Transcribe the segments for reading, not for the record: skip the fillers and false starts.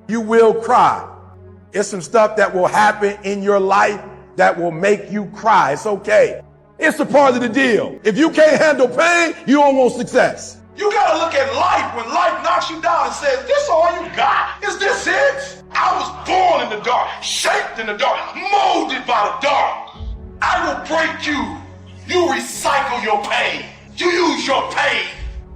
You will cry. It's some stuff that will happen in your life that will make you cry. It's okay. It's a part of the deal. If you can't handle pain, you don't want success. You gotta look at life when life knocks you down and says, this all you got? Is this it? I was born in the dark, shaped in the dark, molded by the dark. I will break you. You recycle your pain. You use your pain.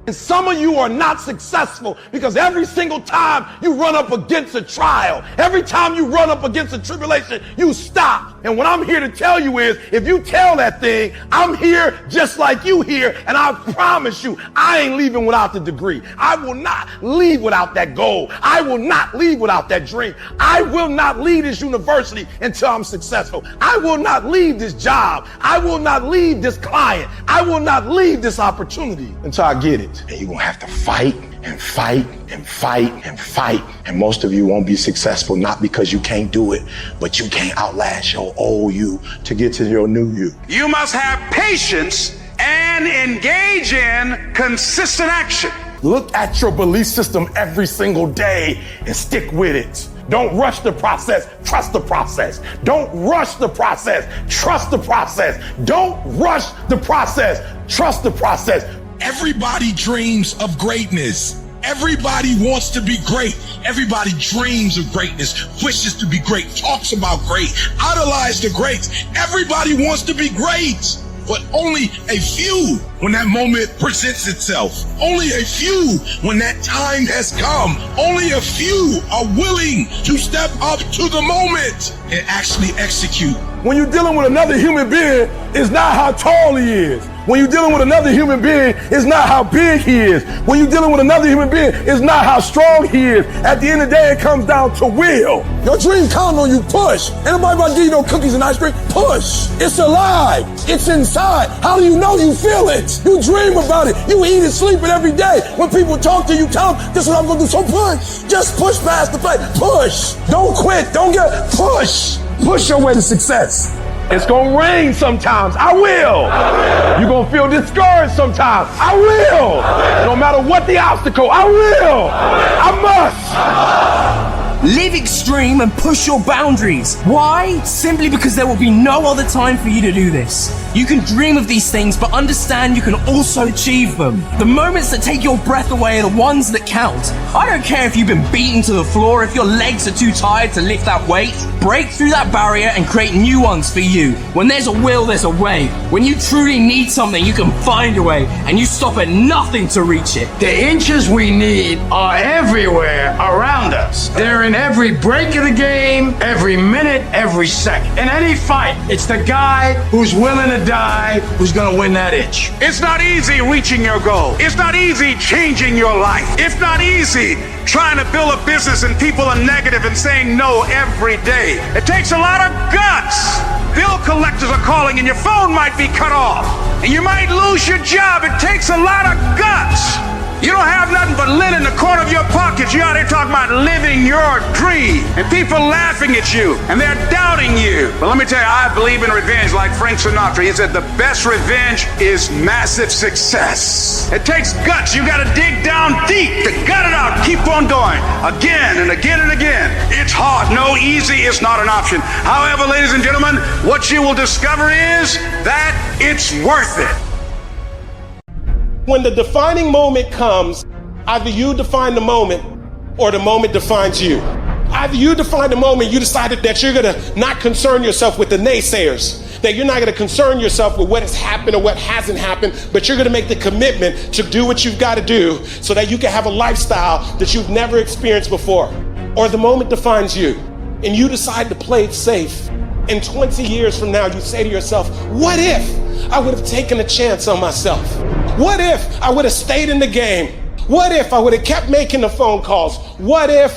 And some of you are not successful because every single time you run up against a trial, every time you run up against a tribulation, you stop. And what I'm here to tell you is, if you tell that thing, I'm here just like you here, and I promise you, I ain't leaving without the degree. I will not leave without that goal. I will not leave without that dream. I will not leave this university until I'm successful. I will not leave this job. I will not leave this client. I will not leave this opportunity until I get it. And you're gonna have to fight and fight and fight and fight. And most of you won't be successful, not because you can't do it, but you can't outlast your old you to get to your new you. You must have patience and engage in consistent action. Look at your belief system every single day and stick with it. Don't rush the process, trust the process. Don't rush the process, trust the process. Don't rush the process, trust the process. Everybody dreams of greatness. Everybody wants to be great. Everybody dreams of greatness, wishes to be great, talks about great, idolize the greats. Everybody wants to be great, but only a few when that moment presents itself. Only a few when that time has come. Only a few are willing to step up to the moment and actually execute. When you're dealing with another human being, it's not how tall he is. When you're dealing with another human being, it's not how big he is. When you're dealing with another human being, it's not how strong he is. At the end of the day, it comes down to will. Your dream count on you, push. Ain't nobody about to give you no cookies and ice cream, push. It's alive, it's inside. How do you know you feel it? You dream about it, you eat and sleep it every day. When people talk to you, tell them, this is what I'm gonna do, so push. Just push past the fight, push. Don't quit, don't push. Push your way to success. It's gonna rain sometimes, I will. You're gonna feel discouraged sometimes, I will. No matter what the obstacle, I will. I must. Live extreme and push your boundaries. Why? Simply because there will be no other time for you to do this. You can dream of these things, but understand you can also achieve them. The moments that take your breath away are the ones that count. I don't care if you've been beaten to the floor, if your legs are too tired to lift that weight. Break through that barrier and create new ones for you. When there's a will, there's a way. When you truly need something, you can find a way, and you stop at nothing to reach it. The inches we need are everywhere around us. They're in every break of the game, every minute, every second. In any fight, it's the guy who's willing to die who's gonna win that inch. It's not easy reaching your goal. It's not easy changing your life. It's not easy trying to build a business and people are negative and saying no every day. It takes a lot of guts. Bill collectors are calling and your phone might be cut off and you might lose your job. It takes a lot of guts. You don't have nothing but lint in the corner of your pockets. You're out here talking about living your dream. And people laughing at you. And they're doubting you. But let me tell you, I believe in revenge like Frank Sinatra. He said the best revenge is massive success. It takes guts. You got to dig down deep to gut it out. Keep on going. Again and again and again. It's hard. No, easy is not an option. However, ladies and gentlemen, what you will discover is that it's worth it. When the defining moment comes, either you define the moment or the moment defines you. Either you define the moment, you decided that you're gonna not concern yourself with the naysayers, that you're not gonna concern yourself with what has happened or what hasn't happened, but you're gonna make the commitment to do what you've gotta do so that you can have a lifestyle that you've never experienced before. Or the moment defines you and you decide to play it safe. And 20 years from now, you say to yourself, what if I would have taken a chance on myself? What if I would have stayed in the game? What if I would have kept making the phone calls? What if,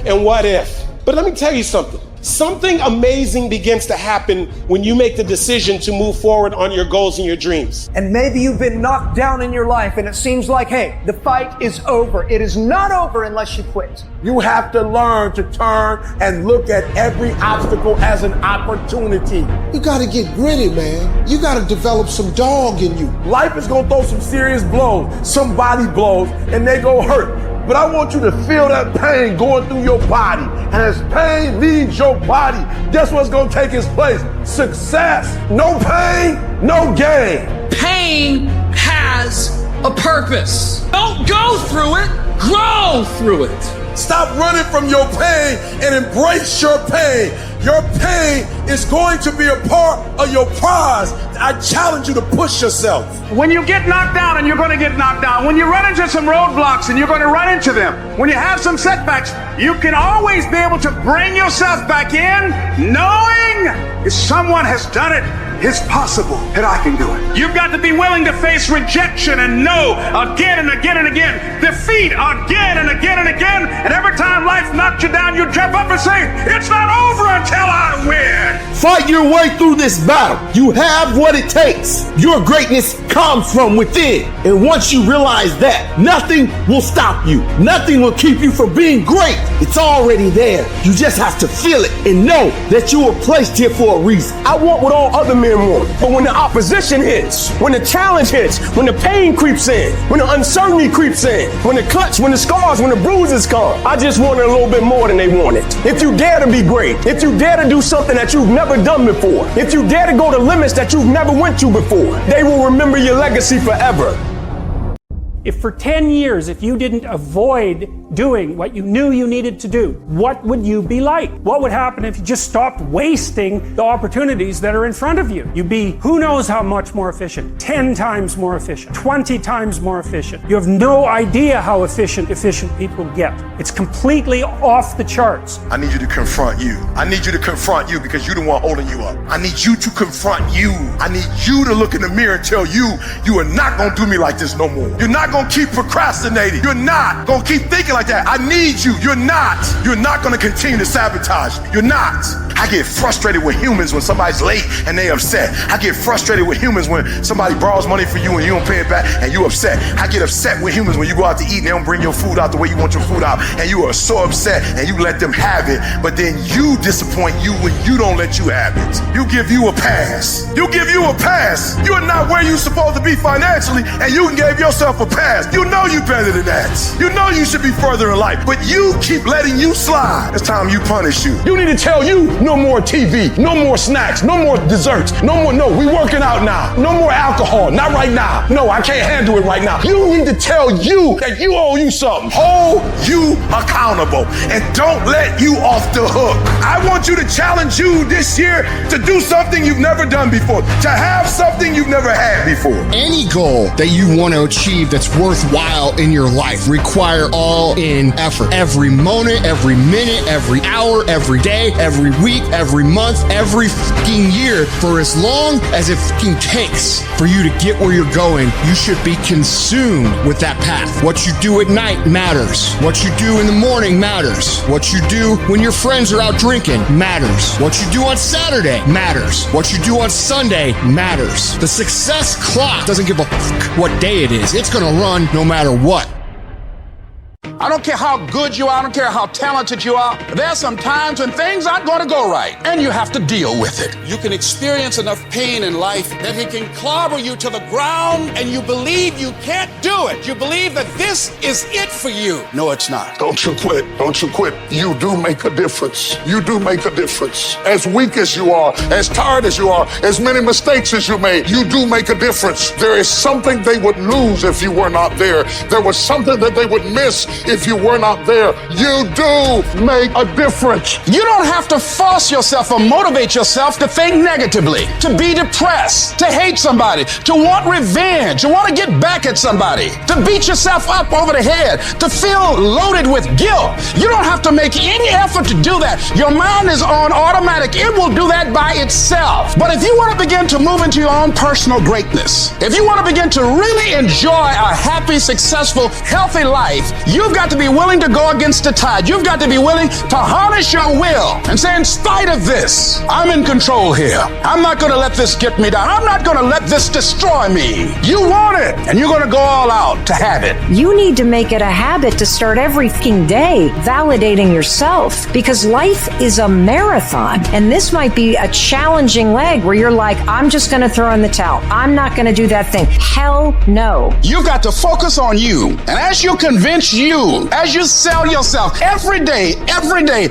and what if? But let me tell you something. Something amazing begins to happen when you make the decision to move forward on your goals and your dreams. And maybe you've been knocked down in your life and it seems like, hey, the fight is over. It is not over unless you quit. You have to learn to turn and look at every obstacle as an opportunity. You gotta get gritty, man. You gotta develop some dog in you. Life is gonna throw some serious blows, some body blows, and they go hurt. but I want you to feel that pain going through your body. And as pain leaves your body, guess what's going to take its place? Success. No pain, no gain. Pain has a purpose. Don't go through it, grow through it. Stop running from your pain and embrace your pain. Your pain is going to be a part of your prize. I challenge you to push yourself. When you get knocked down, and you're going to get knocked down, when you run into some roadblocks, and you're going to run into them, when you have some setbacks, you can always be able to bring yourself back in, knowing if someone has done it, it's possible that I can do it. You've got to be willing to face rejection and no again and again and again, defeat again and again and again, and every time life knocks you down, you jump up and say, it's not over until I win. Fight your way through this battle. You have what it takes. Your greatness comes from within. And once you realize that, nothing will stop you. Nothing will keep you from being great. It's already there. You just have to feel it and know that you were placed here for a reason. I want what all other men want. But when the opposition hits, when the challenge hits, when the pain creeps in, when the uncertainty creeps in, when the cuts, when the scars, when the bruises come, I just want it a little bit more than they want it. If you dare to be great, if you dare to do something that you've never done before, if you dare to go to limits that you've never went to before, they will remember your legacy forever. If for 10 years, if you didn't avoid doing what you knew you needed to do, what would you be like? What would happen if you just stopped wasting the opportunities that are in front of you? You'd be who knows how much more efficient, 10 times more efficient, 20 times more efficient. You have no idea how efficient people get. It's completely off the charts. I need you to confront you. I need you to confront you because you're the one holding you up. I need you to confront you. I need you to look in the mirror and tell you, you are not going to do me like this no more. You're not going to keep procrastinating. You're not going to keep thinking like that. I need you. You're not going to continue to sabotage me. You're not. I get frustrated with humans when somebody's late and they upset. I get frustrated with humans when somebody borrows money from you and you don't pay it back and you upset. I get upset with humans when you go out to eat and they don't bring your food out the way you want your food out and you are so upset and you let them have it, but then you disappoint you when you don't let you have it. You give you a pass. You give you a pass. You are not where you're supposed to be financially and you give yourself a pass. You know you better than that. You know you should be further in life, but you keep letting you slide. It's time you punish you. You need to tell you no more TV, no more snacks, no more desserts, no, we working out now. No more alcohol, not right now. No, I can't handle it right now. You need to tell you that you owe you something. Hold you accountable and don't let you off the hook. I want you to challenge you this year to do something you've never done before, to have something you've never had before. Any goal that you want to achieve that's worthwhile in your life require all-in effort. Every moment, every minute, every hour, every day, every week, every month, every fucking year, for as long as it fucking takes for you to get where you're going, you should be consumed with that path. What you do at night matters. What you do in the morning matters. What you do when your friends are out drinking matters. What you do on Saturday matters. What you do on Sunday matters. The success clock doesn't give a fuck what day it is. It's gonna run no matter what. I don't care how good you are, I don't care how talented you are. There are some times when things aren't going to go right, and you have to deal with it. You can experience enough pain in life that it can clobber you to the ground, and you believe you can't do it. You believe that this is it for you. No, it's not. Don't you quit. Don't you quit. You do make a difference. You do make a difference. As weak as you are, as tired as you are, as many mistakes as you made, you do make a difference. There is something they would lose if you were not there. There was something that they would miss if you were not there. You do make a difference. You don't have to force yourself or motivate yourself to think negatively, to be depressed, to hate somebody, to want revenge, to want to get back at somebody, to beat yourself up over the head, to feel loaded with guilt. You don't have to make any effort to do that. Your mind is on automatic. It will do that by itself. But if you want to begin to move into your own personal greatness, if you want to begin to really enjoy a happy, successful, healthy life, you've got to be willing to go against the tide. You've got to be willing to harness your will and say, in spite of this, I'm in control here. I'm not going to let this get me down. I'm not going to let this destroy me. You want it, and you're going to go all out to have it. You need to make it a habit to start every fucking day validating yourself, because life is a marathon, and this might be a challenging leg where you're like, I'm just going to throw in the towel. I'm not going to do that thing. Hell no. You've got to focus on you, and as you convince you you. As you sell yourself every day,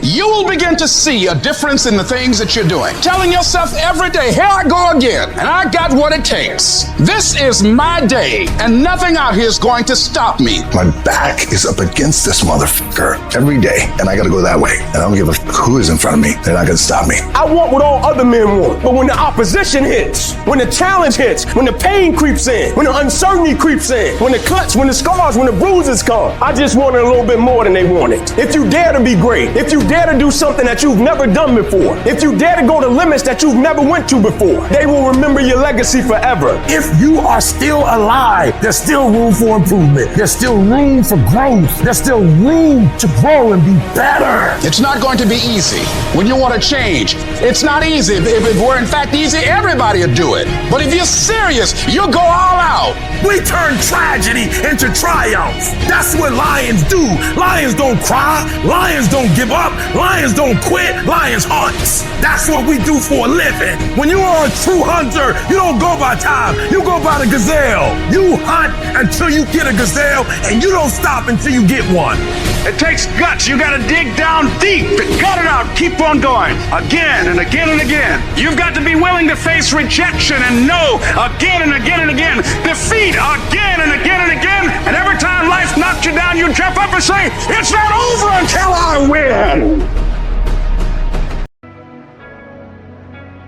you will begin to see a difference in the things that you're doing. Telling yourself every day, here I go again, and I got what it takes. This is my day, and nothing out here is going to stop me. My back is up against this motherfucker every day, and I gotta go that way. And I don't give a who is in front of me. They're not gonna stop me. I want what all other men want, but when the opposition hits, when the challenge hits, when the pain creeps in, when the uncertainty creeps in, when the cuts, when the scars, when the bruises come, I just wanted a little bit more than they wanted. If you dare to be great, if you dare to do something that you've never done before, if you dare to go to limits that you've never went to before, they will remember your legacy forever. If you are still alive, there's still room for improvement. There's still room for growth. There's still room to grow and be better. It's not going to be easy when you want to change. It's not easy. If it were in fact easy, everybody would do it. But if you're serious, you'll go all out. We turn tragedy into triumph. That's what lions do. Lions don't cry. Lions don't give up. Lions don't quit. Lions hunt. That's what we do for a living. When you are a true hunter, you don't go by time. You go by the gazelle. You hunt until you get a gazelle, and you don't stop until you get one. It takes guts. You got to dig down deep to gut it out. Keep on going again and again and again. You've got to be willing to face rejection and no again and again and again. Defeat again and again and again. And every time life knocks you down, you jump up and say, it's not over until I win.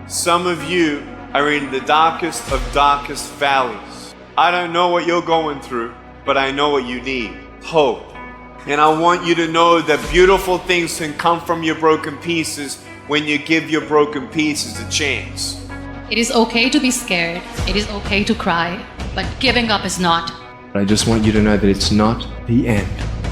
Some of you are in the darkest of darkest valleys. I don't know what you're going through, but I know what you need. Hope. And I want you to know that beautiful things can come from your broken pieces when you give your broken pieces a chance. It is okay to be scared. It is okay to cry. But giving up is not. I just want you to know that it's not the end.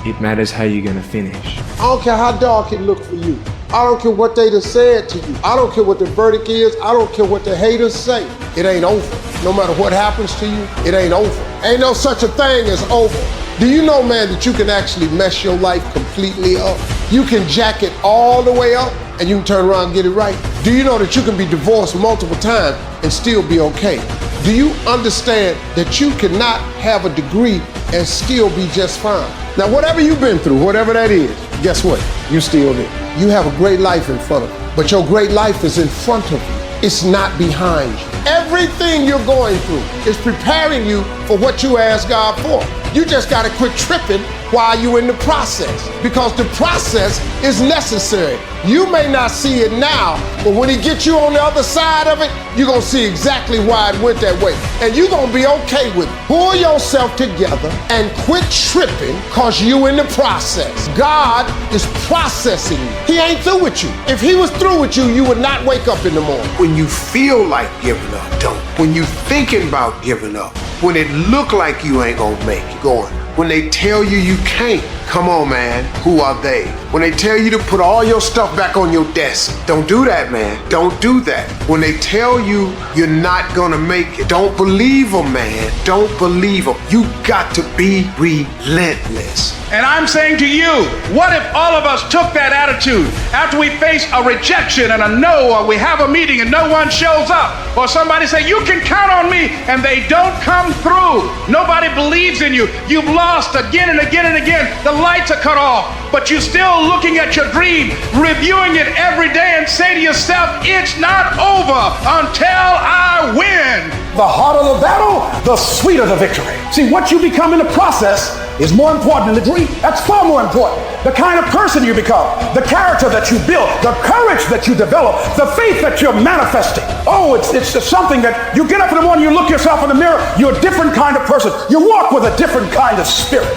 It matters how you're going to finish. I don't care how dark it look for you. I don't care what they done said to you. I don't care what the verdict is. I don't care what the haters say. It ain't over. No matter what happens to you, it ain't over. Ain't no such a thing as over. Do you know, man, that you can actually mess your life completely up? You can jack it all the way up and you can turn around and get it right. Do you know that you can be divorced multiple times and still be okay? Do you understand that you cannot have a degree and still be just fine? Now, whatever you've been through, whatever that is, guess what? You still there. You have a great life in front of you, but your great life is in front of you. It's not behind you. Everything you're going through is preparing you for what you asked God for. You just got to quit tripping while you're in the process, because the process is necessary. You may not see it now, but when he gets you on the other side of it, you're going to see exactly why it went that way. And you're going to be okay with it. Pull yourself together and quit tripping because you in the process. God is processing you. He ain't through with you. If he was through with you, you would not wake up in the morning. When you feel like giving up, don't. When you thinking about giving up, when it look like you ain't gonna make it, going. When they tell you you can't, come on, man, who are they? When they tell you to put all your stuff back on your desk, don't do that, man. Don't do that. When they tell you you're not gonna make it, don't believe them, man. Don't believe them. You got to be relentless. And I'm saying to you, what if all of us took that attitude after we face a rejection and a no, or we have a meeting and no one shows up, or somebody say, you can count on me, and they don't come through. Nobody believes in you. You've lost again and again and again. The lights are cut off, but you're still looking at your dream, reviewing it every day, and say to yourself, it's not over until I win. The harder the battle, the sweeter the victory. See, what you become in the process is more important than the dream. That's far more important. The kind of person you become, the character that you build, the courage that you develop, the faith that you're manifesting. Oh, it's just something that you get up in the morning, you look yourself in the mirror, you're a different kind of person. You walk with a different kind of spirit.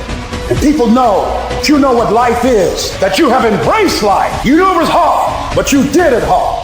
And people know that you know what life is, that you have embraced life. You knew it was hard, but you did it hard.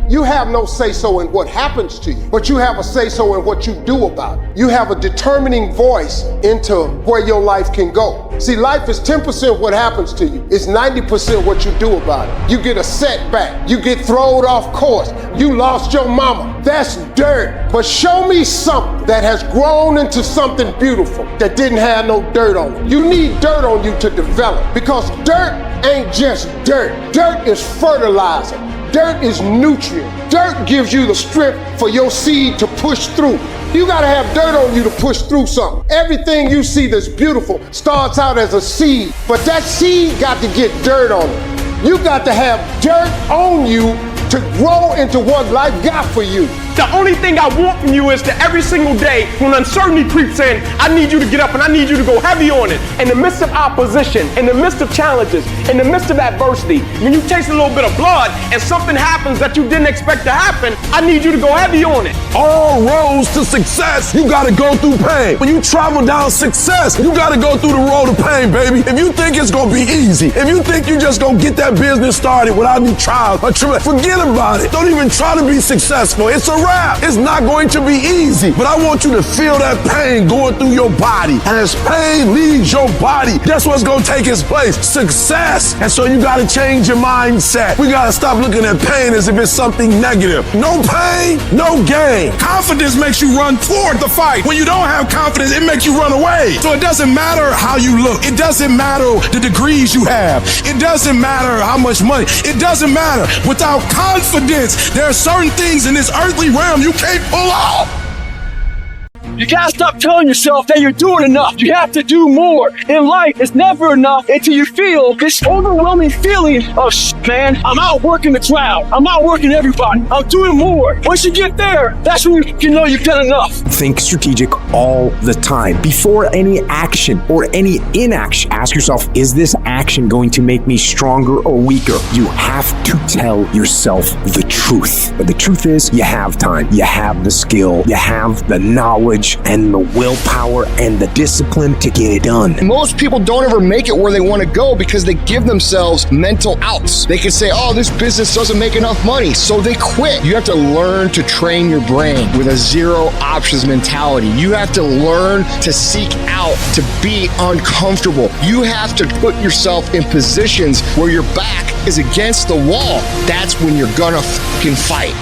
You have no say-so in what happens to you, but you have a say-so in what you do about it. You have a determining voice into where your life can go. See, life is 10% what happens to you. It's 90% what you do about it. You get a setback. You get thrown off course. You lost your mama. That's dirt. But show me something that has grown into something beautiful that didn't have no dirt on it. You need dirt on you to develop, because dirt ain't just dirt. Dirt is fertilizer. Dirt is nutrient. Dirt gives you the strength for your seed to push through. You gotta have dirt on you to push through something. Everything you see that's beautiful starts out as a seed, but that seed got to get dirt on it. You got to have dirt on you to grow into what life got for you. The only thing I want from you is that every single day when uncertainty creeps in, I need you to get up and I need you to go heavy on it. In the midst of opposition, in the midst of challenges, in the midst of adversity, when you taste a little bit of blood and something happens that you didn't expect to happen, I need you to go heavy on it. All roads to success, you gotta go through pain. When you travel down success, you gotta go through the road of pain, baby. If you think it's gonna be easy, if you think you just gonna get that business started without any trials or tribulations, forget about it. Don't even try to be successful. It's a wrap. It's not going to be easy, but I want you to feel that pain going through your body. And as pain leaves your body, guess what's gonna take its place? Success. And so you gotta change your mindset. We gotta stop looking at pain as if it's something negative. No pain, no gain. Confidence makes you run toward the fight. When you don't have confidence, it makes you run away. So it doesn't matter how you look. It doesn't matter the degrees you have. It doesn't matter how much money. It doesn't matter. Without confidence, there are certain things in this earthly realm you can't pull off. You gotta stop telling yourself that you're doing enough. You have to do more. In life, it's never enough until you feel this overwhelming feeling of, man, I'm outworking the crowd. I'm outworking everybody. I'm doing more. Once you get there, that's when you know you've done enough. Think strategic all the time. Before any action or any inaction, ask yourself, is this action going to make me stronger or weaker? You have to tell yourself the truth. But the truth is, you have time. You have the skill. You have the knowledge and the willpower and the discipline to get it done. Most people don't ever make it where they want to go because they give themselves mental outs. They can say, oh, this business doesn't make enough money, so they quit. You have to learn to train your brain with a zero options mentality. You have to learn to seek out to be uncomfortable. You have to put yourself in positions where your back is against the wall. That's when you're gonna fucking fight.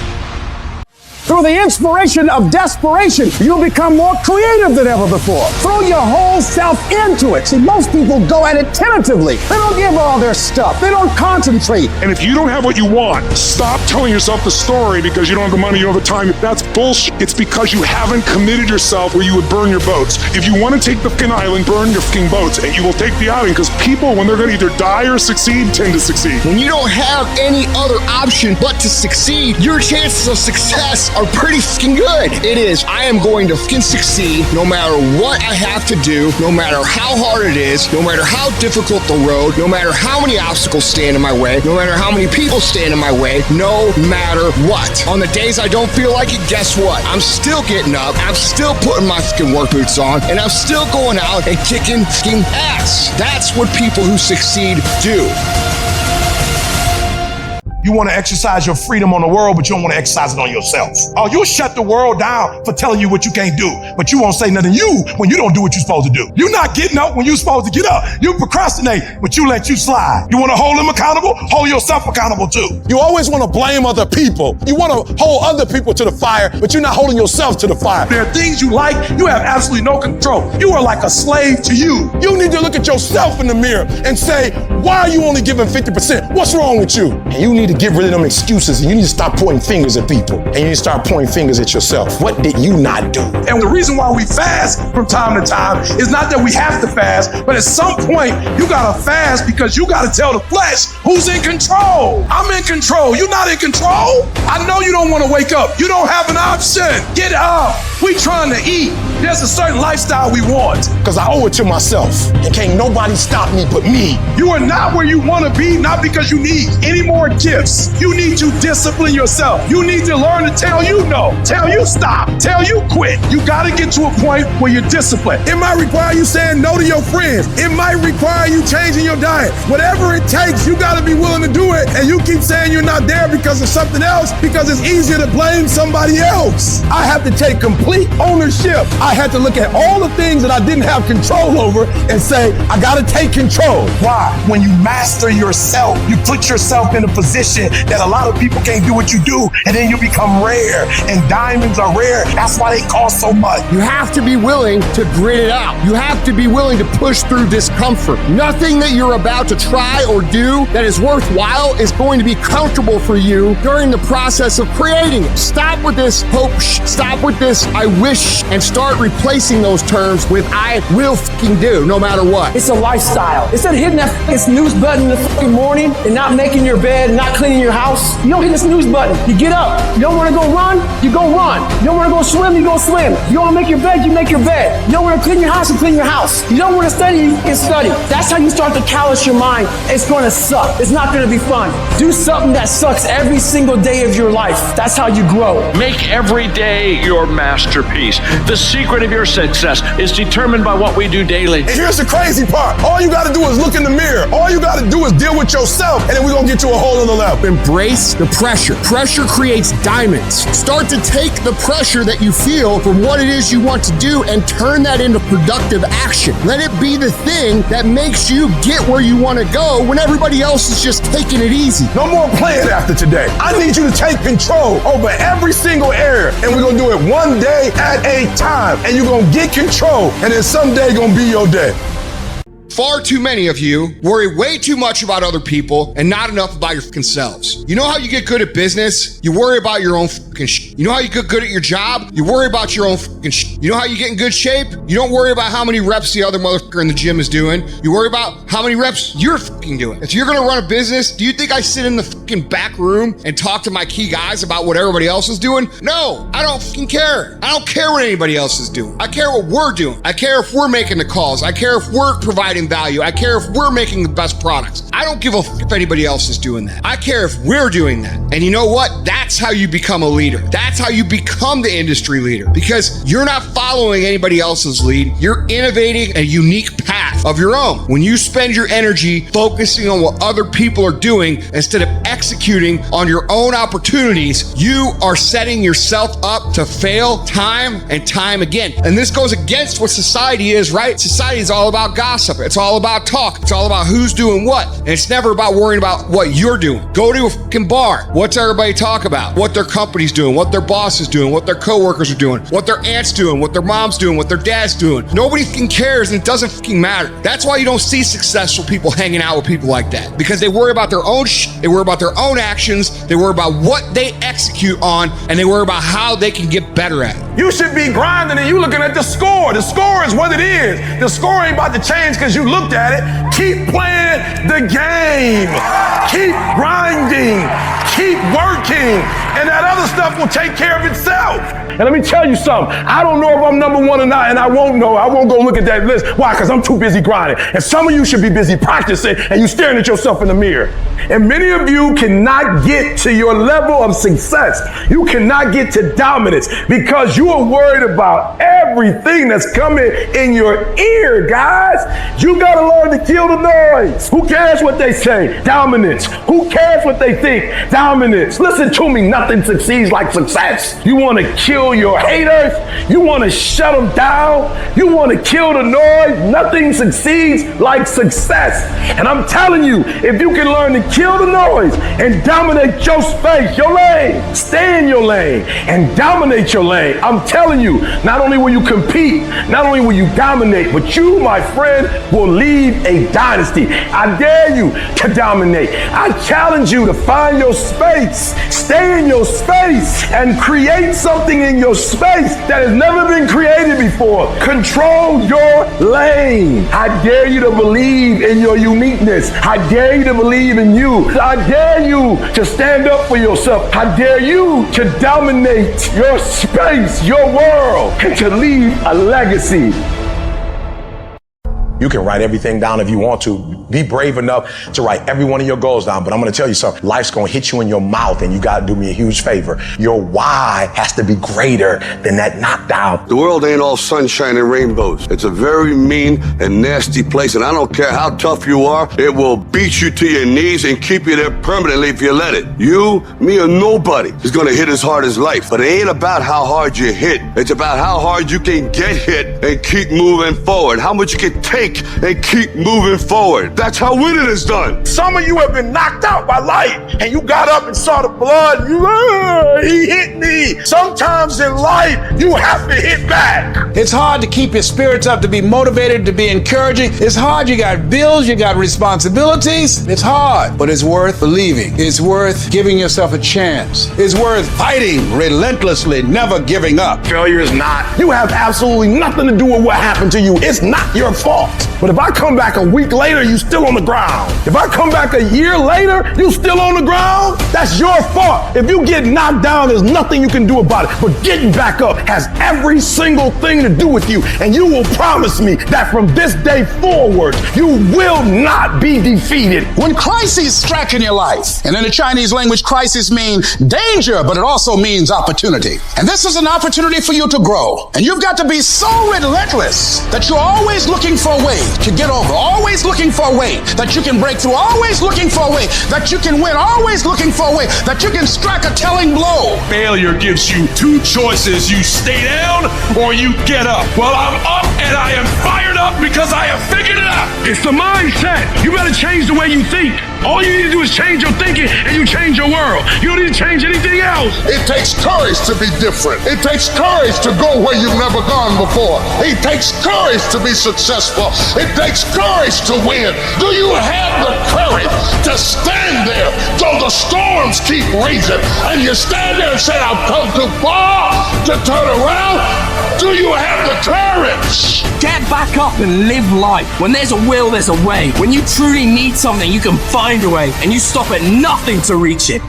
Through the inspiration of desperation, you'll become more creative than ever before. Throw your whole self into it. See, most people go at it tentatively. They don't give all their stuff. They don't concentrate. And if you don't have what you want, stop telling yourself the story because you don't have the money, you don't have the time. That's bullshit. It's because you haven't committed yourself where you would burn your boats. If you want to take the fucking island, burn your fucking boats, and you will take the island because people, when they're going to either die or succeed, tend to succeed. When you don't have any other option but to succeed, your chances of success are pretty fucking good. It is. I am going to fucking succeed no matter what I have to do, no matter how hard it is, no matter how difficult the road, no matter how many obstacles stand in my way, no matter how many people stand in my way, no matter what. On the days I don't feel like it, guess what? I'm still getting up, I'm still putting my fucking work boots on, and I'm still going out and kicking fucking ass. That's what people who succeed do. You want to exercise your freedom on the world, but you don't want to exercise it on yourself. Oh, you'll shut the world down for telling you what you can't do, but you won't say nothing to you when you don't do what you're supposed to do. You're not getting up when you're supposed to get up. You procrastinate, but you let you slide. You want to hold them accountable? Hold yourself accountable too. You always want to blame other people. You want to hold other people to the fire, but you're not holding yourself to the fire. There are things you like, you have absolutely no control. You are like a slave to you. You need to look at yourself in the mirror and say, why are you only giving 50%? What's wrong with you? And you need to get rid of them excuses, and you need to stop pointing fingers at people, and you need to start pointing fingers at yourself. What did you not do? And the reason why we fast from time to time is not that we have to fast, but at some point you gotta fast because you gotta tell the flesh who's in control. I'm in control. You're not in control. I know you don't want to wake up. You don't have an option. Get up. We trying to eat. There's a certain lifestyle we want because I owe it to myself, and can't nobody stop me but me. You are not where you want to be, not because you need any more gifts. You need to discipline yourself. You need to learn to tell you no, tell you stop, tell you quit. You got to get to a point where you're disciplined. It might require you saying no to your friends. It might require you changing your diet. Whatever it takes, you got to be willing to do it. And you keep saying you're not there because of something else, because it's easier to blame somebody else. I have to take complete ownership. I had to look at all the things that I didn't have control over and say, I got to take control. Why? When you master yourself, you put yourself in a position that a lot of people can't do what you do, and then you become rare, and diamonds are rare. That's why they cost so much. You have to be willing to grit it out. You have to be willing to push through discomfort. Nothing that you're about to try or do that is worthwhile is going to be comfortable for you during the process of creating it. Stop with this hope. Stop with this, I I wish and start replacing those terms with I will fucking do no matter what. It's a lifestyle. Instead of hitting that fucking snooze button in the fucking morning and not making your bed and not cleaning your house, you don't hit the snooze button. You get up. You don't want to go run, you go run. You don't want to go swim, you go swim. You don't want to make your bed, you make your bed. You don't want to clean your house, you clean your house. You don't want to study, you can study. That's how you start to callous your mind. It's going to suck. It's not going to be fun. Do something that sucks every single day of your life. That's how you grow. Make every day your masterpiece. The secret of your success is determined by what we do daily. And here's the crazy part. All you got to do is look in the mirror. All you got to do is deal with yourself, and then we're going to get to a whole other level. Embrace the pressure. Pressure creates diamonds. Start to take the pressure that you feel for what it is you want to do and turn that into productive action. Let it be the thing that makes you get where you want to go when everybody else is just taking it easy. No more playing after today. I need you to take control over every single area, and we're going to do it one day at a time, and you're going to get control, and then someday going to be your day. Far too many of you worry way too much about other people and not enough about your fucking selves. You know how you get good at business? You worry about your own fucking shit. You know how you get good at your job? You worry about your own fucking shit. You know how you get in good shape? You don't worry about how many reps the other motherfucker in the gym is doing. You worry about how many reps you're fucking doing. If you're gonna run a business, do you think I sit in the fucking back room and talk to my key guys about what everybody else is doing? No, I don't fucking care. I don't care what anybody else is doing. I care what we're doing. I care if we're making the calls. I care if we're providing value. I care if we're making the best products. I don't give a f if anybody else is doing that. I care if we're doing that. And you know what? That's how you become a leader. That's how you become the industry leader, because you're not following anybody else's lead. You're innovating a unique path of your own. When you spend your energy focusing on what other people are doing instead of executing on your own opportunities, you are setting yourself up to fail time and time again. And this goes against what society is, right? Society is all about gossip. It's all about talk. It's all about who's doing what. And it's never about worrying about what you're doing. Go to a fucking bar. What's everybody talk about? What their company's doing, what their boss is doing, what their coworkers are doing, what their aunt's doing, what their mom's doing, what their dad's doing. Nobody fucking cares, and it doesn't fucking matter. That's why you don't see successful people hanging out with people like that, because they worry about their own shit. They worry about their own actions. They worry about what they execute on, and they worry about how they can get better at it. You should be grinding and you looking at the score. The score is what it is. The score ain't about to change because you looked at it. Keep playing the game. Keep grinding. Keep working. And that other stuff will take care of itself. And let me tell you something. I don't know if I'm number one or not, and I won't know. I won't go look at that list. Why? Because I'm too busy grinding. And some of you should be busy practicing, and you staring at yourself in the mirror. And many of you cannot get to your level of success. You cannot get to dominance because you are worried about everything that's coming in your ear, guys. You got to learn to kill the noise. Who cares what they say? Dominance. Who cares what they think? Dominance. Listen to me. Nothing succeeds like success. You want to kill your haters. You want to shut them down. You want to kill the noise. Nothing succeeds like success. And I'm telling you, if you can learn to kill the noise and dominate your space, your lane, stay in your lane and dominate your lane, I'm telling you, not only will you compete, not only will you dominate, but you, my friend, will lead a dynasty. I dare you to dominate. I challenge you to find your space, stay in your space, and create something in your space that has never been created before. Control your lane. I dare you to believe in your uniqueness. I dare you to believe in you. I dare you to stand up for yourself. I dare you to dominate your space, your world, and to leave a legacy. You can write everything down if you want to. Be brave enough to write every one of your goals down. But I'm going to tell you something. Life's going to hit you in your mouth, and you got to do me a huge favor. Your why has to be greater than that knockdown. The world ain't all sunshine and rainbows. It's a very mean and nasty place, and I don't care how tough you are, it will beat you to your knees and keep you there permanently if you let it. You, me, or nobody is going to hit as hard as life. But it ain't about how hard you hit. It's about how hard you can get hit and keep moving forward. How much you can take think and keep moving forward. That's how winning is done. Some of you have been knocked out by life, and you got up and saw the blood. He hit me. Sometimes in life, you have to hit back. It's hard to keep your spirits up, to be motivated, to be encouraging. It's hard. You got bills, you got responsibilities. It's hard, but it's worth believing. It's worth giving yourself a chance. It's worth fighting relentlessly, never giving up. Failure is not. You have absolutely nothing to do with what happened to you. It's not your fault. But if I come back a week later, you still on the ground. If I come back a year later, you still on the ground, that's your fault. If you get knocked down, there's nothing you can do about it. But getting back up has every single thing to do with you. And you will promise me that from this day forward, you will not be defeated. When crises strike in your life, and in the Chinese language, crisis means danger, but it also means opportunity. And this is an opportunity for you to grow. And you've got to be so relentless that you're always looking for a way to get over, always looking for a way that you can break through, always looking for a way that you can win, always looking for a way that you can strike a telling blow. Failure gives you two choices. You stay down or you get up. Well, I'm up and I am fired up because I have figured it out. It's the mindset. You gotta change the way you think. All you need to do is change your thinking and you change your world. You don't need to change anything else. It takes courage to be different. It takes courage to go where you've never gone before. It takes courage to be successful. It takes courage to win. Do you have the courage to stand there though the storms keep raging and you stand there and say, I've come too far to turn around? Do you have the courage? Get back up and live life. When there's a will, there's a way. When you truly need something, you can find a way, and you stop at nothing to reach it.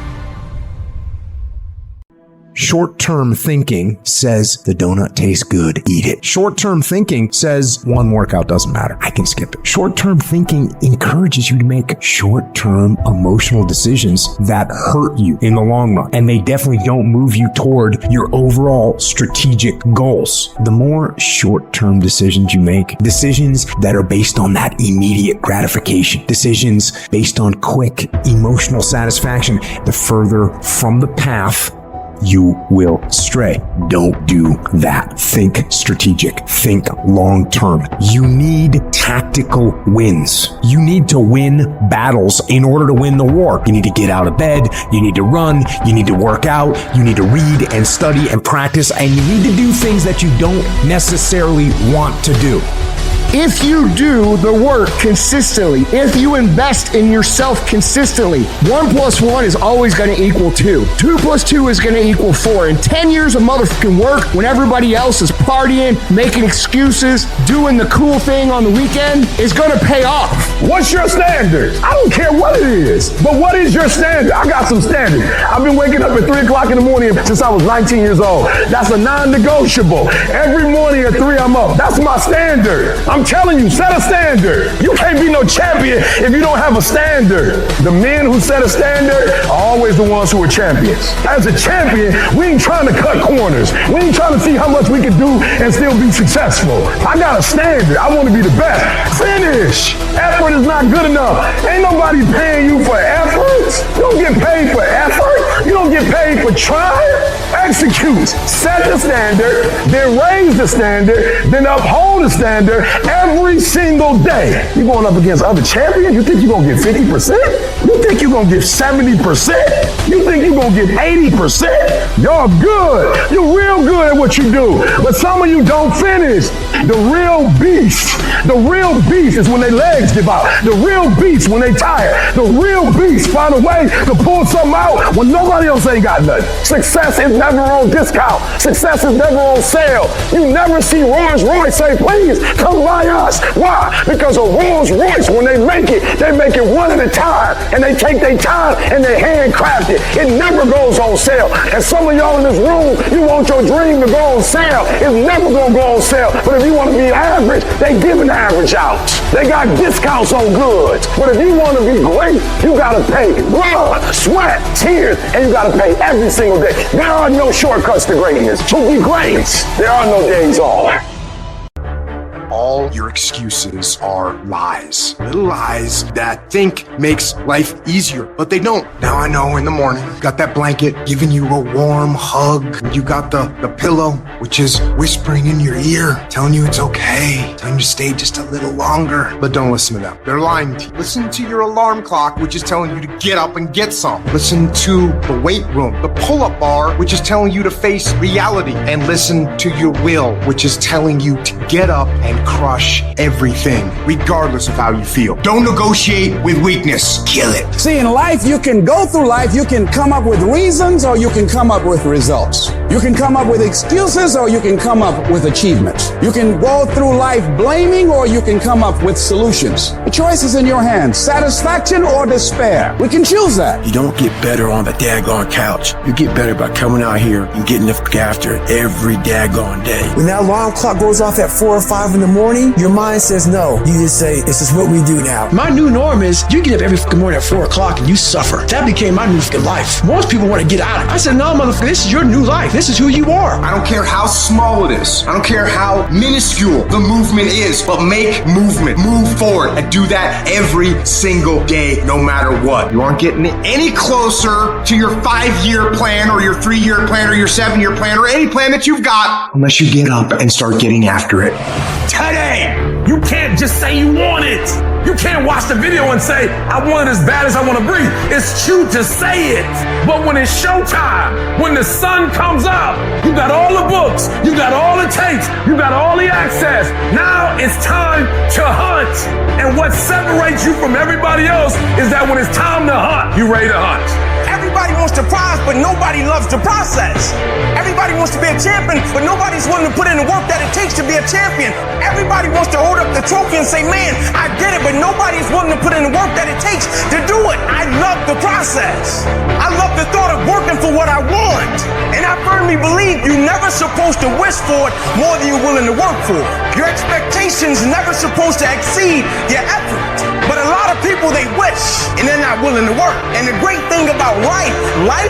Short-term thinking says the donut tastes good, eat it. Short-term thinking says one workout doesn't matter, I can skip it. Short-term thinking encourages you to make short-term emotional decisions that hurt you in the long run, and they definitely don't move you toward your overall strategic goals. The more short-term decisions you make, decisions that are based on that immediate gratification, decisions based on quick emotional satisfaction, the further from the path you will stray. Don't do that. Think strategic. Think long term. You need tactical wins. You need to win battles in order to win the war. You need to get out of bed. You need to run. You need to work out. You need to read and study and practice. And you need to do things that you don't necessarily want to do. If you do the work consistently, if you invest in yourself consistently, 1 + 1 is always going to equal 2. 2 + 2 is going to equal 4. And 10 years of motherfucking work when everybody else is partying, making excuses, doing the cool thing on the weekend is going to pay off. What's your standard? I don't care what it is, but what is your standard? I got some standards. I've been waking up at 3 o'clock in the morning since I was 19 years old. That's a non-negotiable. Every morning at 3, I'm up. That's my standard. I'm telling you, set a standard. You can't be no champion if you don't have a standard. The men who set a standard are always the ones who are champions. As a champion, we ain't trying to cut corners. We ain't trying to see how much we can do and still be successful. I got a standard. I want to be the best. Finish. Effort is not good enough. Ain't nobody paying you for effort. You don't get paid for effort. You don't get paid for trying. Execute. Set the standard, then raise the standard, then uphold the standard every single day. You going up against other champions? You think you're going to get 50%? You think you're going to get 70%? You think you're going to get 80%? Y'all good. You're real good at what you do. But some of you don't finish. The real beast is when their legs give out. The real beast when they tired. The real beast find a way to pull something out when nobody else ain't got nothing. Success is never on discount. Success is never on sale. You never see Rolls Royce say, please come buy us. Why? Because a Rolls Royce, when they make it one at a time. And they take their time and they handcraft it. It never goes on sale. And some of y'all in this room, you want your dream to go on sale. It's never gonna go on sale. But if you want to be average, they giving the average out. They got discounts on goods. But if you want to be great, you gotta pay blood, sweat, tears, and you gotta pay every single day. There are no shortcuts to greatness. To be great, there are no days off. all your excuses are lies. Little lies that think makes life easier, but they don't. Now I know in the morning, you got that blanket giving you a warm hug. You got the pillow, which is whispering in your ear, telling you it's okay, telling you to stay just a little longer. But don't listen to them. They're lying to you. Listen to your alarm clock, which is telling you to get up and get some. Listen to the weight room, the pull-up bar, which is telling you to face reality. And listen to your will, which is telling you to get up and crush everything, regardless of how you feel. Don't negotiate with weakness. Kill it. See, in life, you can go through life, you can come up with reasons or you can come up with results. You can come up with excuses or you can come up with achievements. You can go through life blaming or you can come up with solutions. The choice is in your hands, satisfaction or despair. We can choose that. You don't get better on the daggone couch. You get better by coming out here and getting the fuck after it every daggone day. When that alarm clock goes off at 4 or 5 in the morning, your mind says no. You just say, this is what we do now. My new norm is you get up every fucking morning at 4 o'clock and you suffer. That became my new fucking life. Most people want to get out of it. I said, no, motherfucker, this is your new life. This is who you are. I don't care how small it is. I don't care how minuscule the movement is, but make movement. Move forward and do that every single day, no matter what. You aren't getting any closer to your 5-year plan or your 3-year plan or your 7-year plan or any plan that you've got unless you get up and start getting after it. Today, you can't just say you want it. You can't watch the video and say, I want it as bad as I want to breathe. It's true to say it. But when it's showtime, when the sun comes up, you got all the books, you got all the tapes, you got all the access. Now it's time to hunt. And what separates you from everybody else is that when it's time to hunt, you ready to hunt. Everybody wants to prize, but nobody loves the process. Everybody wants to be a champion, but nobody's willing to put in the work that it takes to be a champion. Everybody wants to hold up the trophy and say, man, I did it, but nobody's willing to put in the work that it takes to do it. I love the process. I love the thought of working for what I want. And I firmly believe you're never supposed to wish for it more than you're willing to work for it. Your expectations never supposed to exceed your effort. But a lot of people, they wish, and they're not willing to work. And the great thing about life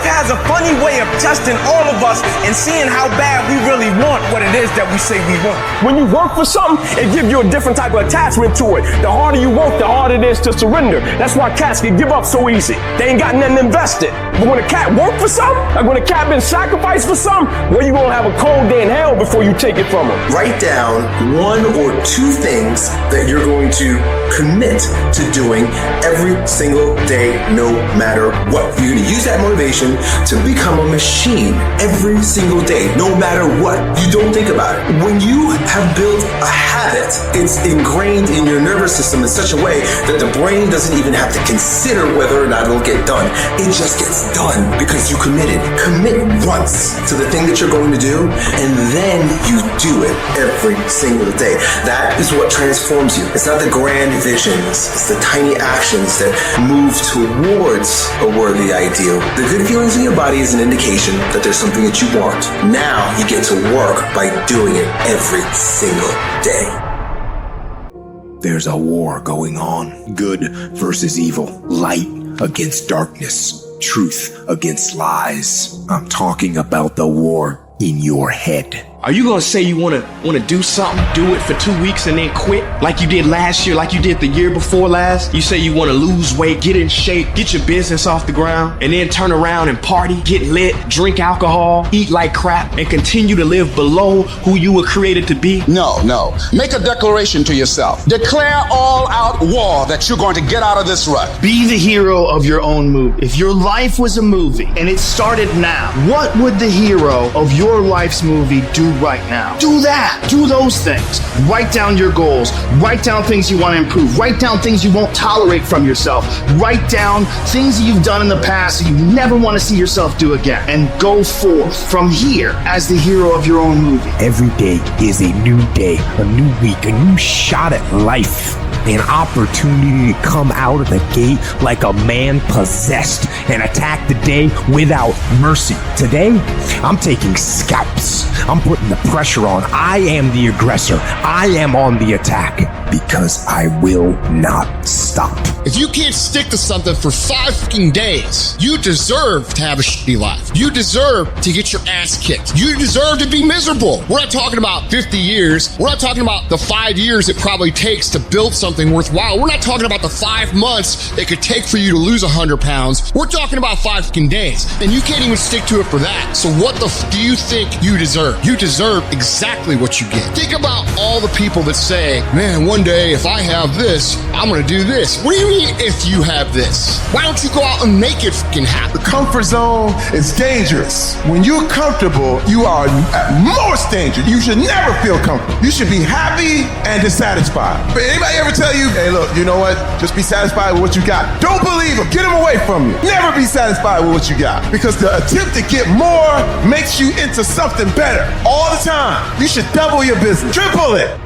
has a funny way of testing all of us and seeing how bad we really want what it is that we say we want. When you work for something, it gives you a different type of attachment to it. The harder you work, the harder it is to surrender. That's why cats can give up so easy. They ain't got nothing invested. But when a cat work for something, like when a cat been sacrificed for something, well, you gonna have a cold day in hell before you take it from them. Write down 1 or 2 things that you're going to commit to doing every single day, no matter what. You're going to use that motivation to become a machine every single day, no matter what. You don't think about it. When you have built a habit, it's ingrained in your nervous system in such a way that the brain doesn't even have to consider whether or not it'll get done. It just gets done because you committed. Commit once to the thing that you're going to do, and then you do it every single day. That is what transforms you. It's not the grand visions. It's the tiny actions that move towards a worthy ideal. The good feelings in your body is an indication that there's something that you want. Now you get to work by doing it every single day. There's a war going on. Good versus evil. Light against darkness. Truth against lies. I'm talking about the war in your head. Are you gonna say you wanna do something, do it for 2 weeks and then quit? Like you did last year, like you did the year before last? You say you wanna lose weight, get in shape, get your business off the ground, and then turn around and party, get lit, drink alcohol, eat like crap, and continue to live below who you were created to be? No. Make a declaration to yourself. Declare all out war that you're going to get out of this rut. Be the hero of your own movie. If your life was a movie and it started now, what would the hero of your life's movie do right now? Do that. Do those things. Write down your goals. Write down things you want to improve. Write down things you won't tolerate from yourself. Write down things that you've done in the past that you never want to see yourself do again. And go forth from here as the hero of your own movie. Every day is a new day, a new week, a new shot at life. An opportunity to come out of the gate like a man possessed and attack the day without mercy. Today, I'm taking scalps. I'm putting the pressure on. I am the aggressor. I am on the attack. because I will not stop. If you can't stick to something for 5 fucking days, you deserve to have a shitty life. You deserve to get your ass kicked. You deserve to be miserable. We're not talking about 50 years. We're not talking about the 5 years it probably takes to build something worthwhile. We're not talking about the 5 months it could take for you to lose 100 pounds. We're talking about 5 fucking days, and you can't even stick to it for that. So what the do you think you deserve? You deserve exactly what you get. Think about all the people that say, man, one day if I have this, I'm gonna do this. What do you mean if you have this? Why don't you go out and make it fucking happen? The comfort zone is dangerous. When you're comfortable, you are at most dangerous. You should never feel comfortable. You should be happy and dissatisfied. But anybody ever tell you, hey, look, you know what? Just be satisfied with what you got. Don't believe them. Get them away from you. Never be satisfied with what you got. Because the attempt to get more makes you into something better all the time. You should double your business. Triple it.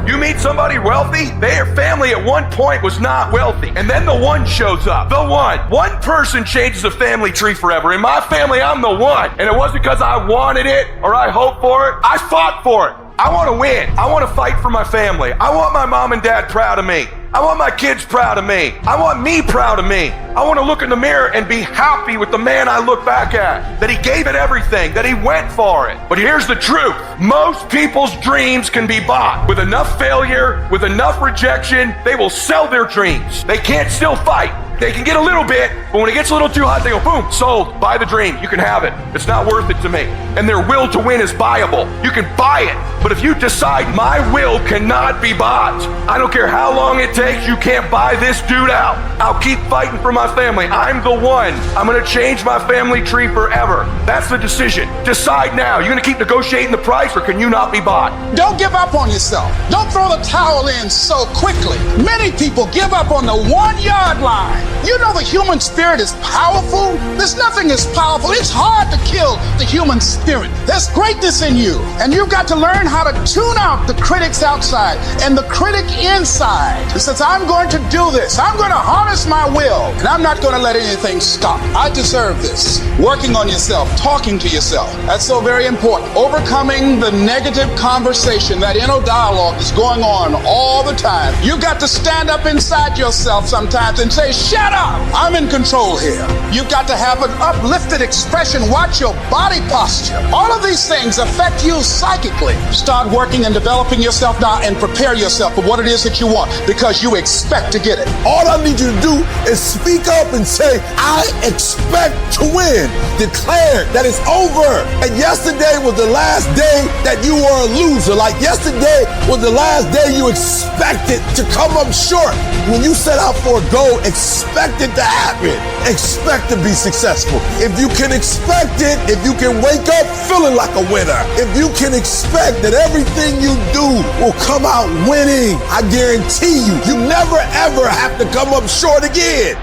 You meet somebody wealthy, their family at one point was not wealthy. And then the one shows up. The one. One person changes the family tree forever. In my family, I'm the one. And it wasn't because I wanted it or I hoped for it. I fought for it. I want to win. I want to fight for my family. I want my mom and dad proud of me. I want my kids proud of me. I want me proud of me. I want to look in the mirror and be happy with the man I look back at, that he gave it everything, that he went for it. But here's the truth. Most people's dreams can be bought. With enough failure, with enough rejection, they will sell their dreams. They can't still fight. They can get a little bit, but when it gets a little too hot, they go, boom, sold, buy the dream. You can have it. It's not worth it to me. And their will to win is buyable. You can buy it. But if you decide my will cannot be bought, I don't care how long it takes, you can't buy this dude out. I'll keep fighting for my family. I'm the one. I'm going to change my family tree forever. That's the decision. Decide now. You're going to keep negotiating the price, or can you not be bought? Don't give up on yourself. Don't throw the towel in so quickly. Many people give up on the 1-yard line. You know the human spirit is powerful. There's nothing as powerful. It's hard to kill the human spirit. There's greatness in you. And you've got to learn how to tune out the critics outside and the critic inside. It says, I'm going to do this. I'm going to harness my will. And I'm not going to let anything stop. I deserve this. Working on yourself, talking to yourself. That's so very important. Overcoming the negative conversation, that inner dialogue is going on all the time. You've got to stand up inside yourself sometimes and say, shut up! I'm in control here. You've got to have an uplifted expression. Watch your body posture. All of these things affect you psychically. Start working and developing yourself now and prepare yourself for what it is that you want, because you expect to get it. All I need you to do is speak up and say, I expect to win. Declare that it's over. And yesterday was the last day that you were a loser. Like yesterday was the last day you expected to come up short. When you set out for a goal, expect it to happen. Expect to be successful. If you can expect it, if you can wake up feeling like a winner, if you can expect that everything you do will come out winning, I guarantee you, you never ever have to come up short again.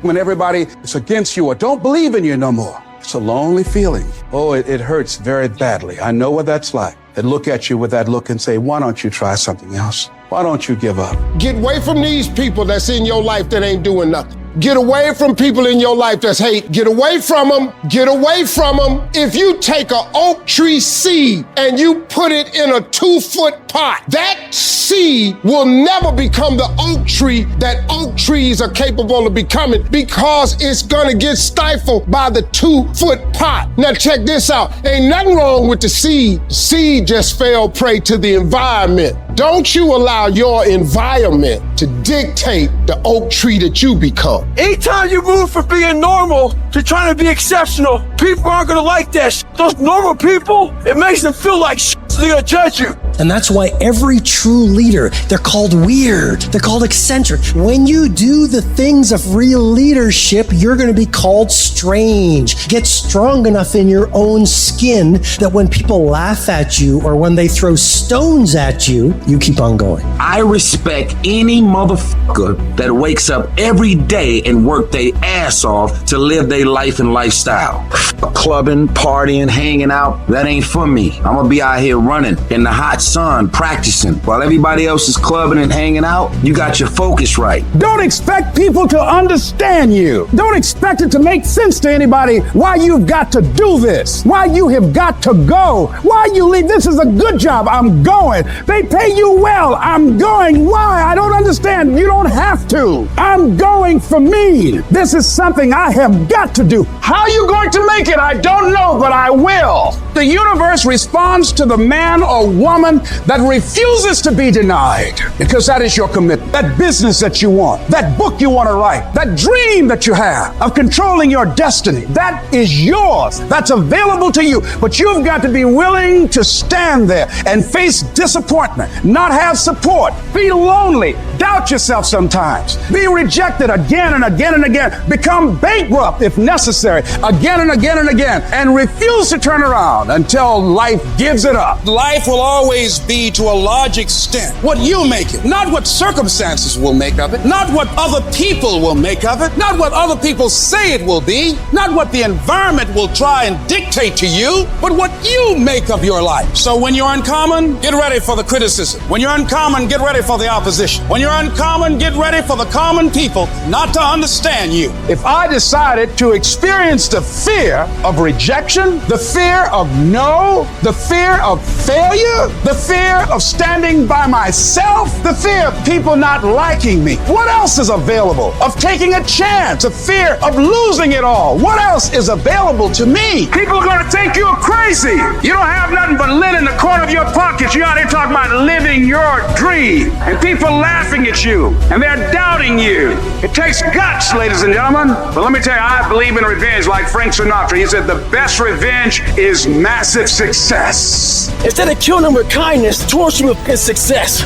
When everybody is against you or don't believe in you no more, it's a lonely feeling. Oh, it hurts very badly. I know what that's like. They look at you with that look and say, why don't you try something else? Why don't you give up? Get away from these people that's in your life that ain't doing nothing. Get away from people in your life that's hate. Get away from them. Get away from them. If you take an oak tree seed and you put it in a 2-foot pot, that seed will never become the oak tree that oak trees are capable of becoming, because it's gonna get stifled by the 2-foot pot. Now check this out. Ain't nothing wrong with the seed. The seed just fell prey to the environment. Don't you allow your environment to dictate the oak tree that you become. Anytime you move from being normal to trying to be exceptional, people aren't gonna like that shit. Those normal people, it makes them feel like shit, so they're gonna judge you. And that's why every true leader, they're called weird, they're called eccentric. When you do the things of real leadership, you're gonna be called strange. Get strong enough in your own skin that when people laugh at you or when they throw stones at you, you keep on going. I respect any motherfucker that wakes up every day and work their ass off to live their life and lifestyle. Clubbing, partying, hanging out, that ain't for me. I'm gonna be out here running in the hot sun, practicing. While everybody else is clubbing and hanging out, you got your focus right. Don't expect people to understand you. Don't expect it to make sense to anybody why you've got to do this, why you have got to go, why you leave. This is a good job. I'm going. They pay you well. I'm going. Why? I don't understand. You don't have to. I'm going for me. This is something I have got to do. How are you going to make it? I don't know, but I will. The universe responds to the man or woman that refuses to be denied, because that is your commitment. That business that you want, that book you want to write, that dream that you have of controlling your destiny, that is yours. That's available to you. But you've got to be willing to stand there and face disappointment, not have support, be lonely, doubt yourself sometimes, be rejected again and again and again, become bankrupt if necessary, again and again and again, and refuse to turn around until life gives it up. Life will always be, to a large extent, what you make it, not what circumstances will make of it, not what other people will make of it, not what other people say it will be, not what the environment will try and dictate to you, but what you make of your life. So when you're uncommon, get ready for the criticism. When you're uncommon, get ready for the opposition. When you're uncommon, get ready for the common people not to understand you. If I decided to experience the fear of rejection, the fear of no, the fear of failure, the fear of standing by myself, the fear of people not liking me, what else is available? Of taking a chance, a fear of losing it all, what else is available to me? People are going to think you're crazy. You don't have nothing but lint in the corner of your pockets. You're out here talking about living your dream, and people laughing at you, and they're doubting you. It takes guts, ladies and gentlemen. But let me tell you, I believe in revenge like Frank Sinatra. He said the best revenge is massive success. Instead of killing them with kindness, torture them with success.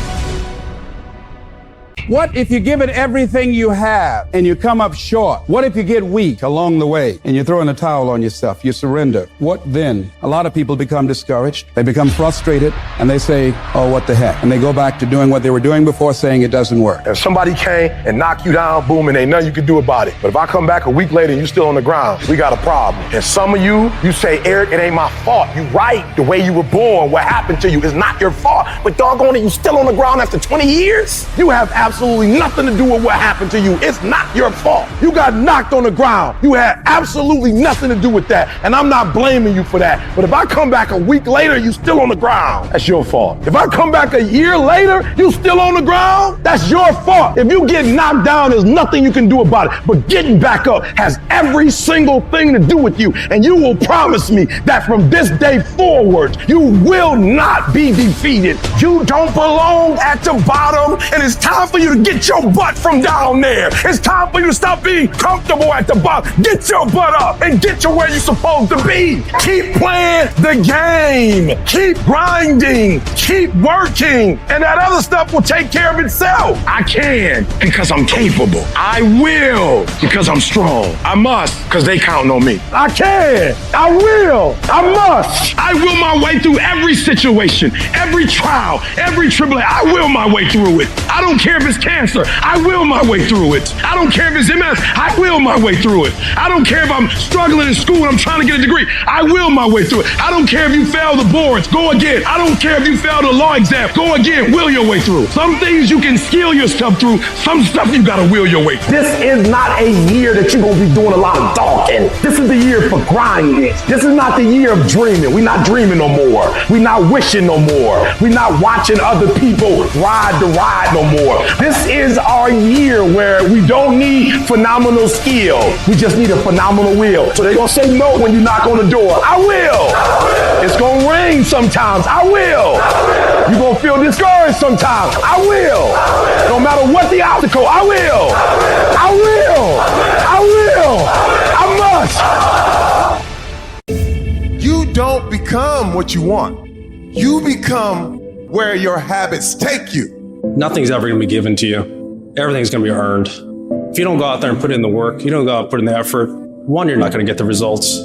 What if you give it everything you have and you come up short? What if you get weak along the way and you throw in the towel on yourself, you surrender? What then? A lot of people become discouraged, they become frustrated, and they say, oh, what the heck? And they go back to doing what they were doing before, saying it doesn't work. If somebody came and knocked you down, boom, and ain't nothing you can do about it. But if I come back a week later and you're still on the ground, we got a problem. And some of you say, Eric, it ain't my fault. You right. The way you were born, what happened to you is not your fault. But doggone it, you still on the ground after 20 years? You have absolutely nothing to do with what happened to you. It's not your fault. You got knocked on the ground. You had absolutely nothing to do with that. And I'm not blaming you for that. But if I come back a week later, you still on the ground, that's your fault. If I come back a year later, you still on the ground, that's your fault. If you get knocked down, there's nothing you can do about it. But getting back up has every single thing to do with you. And you will promise me that from this day forward, you will not be defeated. You don't belong at the bottom, and it's time for you to get your butt from down there. It's time for you to stop being comfortable at the bottom. Get your butt up and get to where you're supposed to be. Keep playing the game. Keep grinding. Keep working. And that other stuff will take care of itself. I can because I'm capable. I will because I'm strong. I must because they counting on me. I can. I will. I must. I will my way through every situation, every trial, every tribulation. I will my way through it. I don't care if it's cancer. I will my way through it. I don't care if it's MS. I will my way through it. I don't care if I'm struggling in school and I'm trying to get a degree. I will my way through it. I don't care if you fail the boards. Go again. I don't care if you fail the law exam. Go again. Will your way through. Some things you can skill yourself through. Some stuff you gotta will your way through. This is not a year that you're gonna be doing a lot of talking. This is the year for grinding. This is not the year of dreaming. We're not dreaming no more. We're not wishing no more. We're not watching other people ride the ride no more. This is our year where we don't need phenomenal skill. We just need a phenomenal will. So they're gonna say no when you knock on the door. I will. It's gonna rain sometimes. I will. You're gonna feel discouraged sometimes. I will. No matter what the obstacle, I will. I will. I will. I must. You don't become what you want. You become where your habits take you. Nothing's ever going to be given to you. Everything's going to be earned. If you don't go out there and put in the work, you don't go out and put in the effort, one, you're not going to get the results.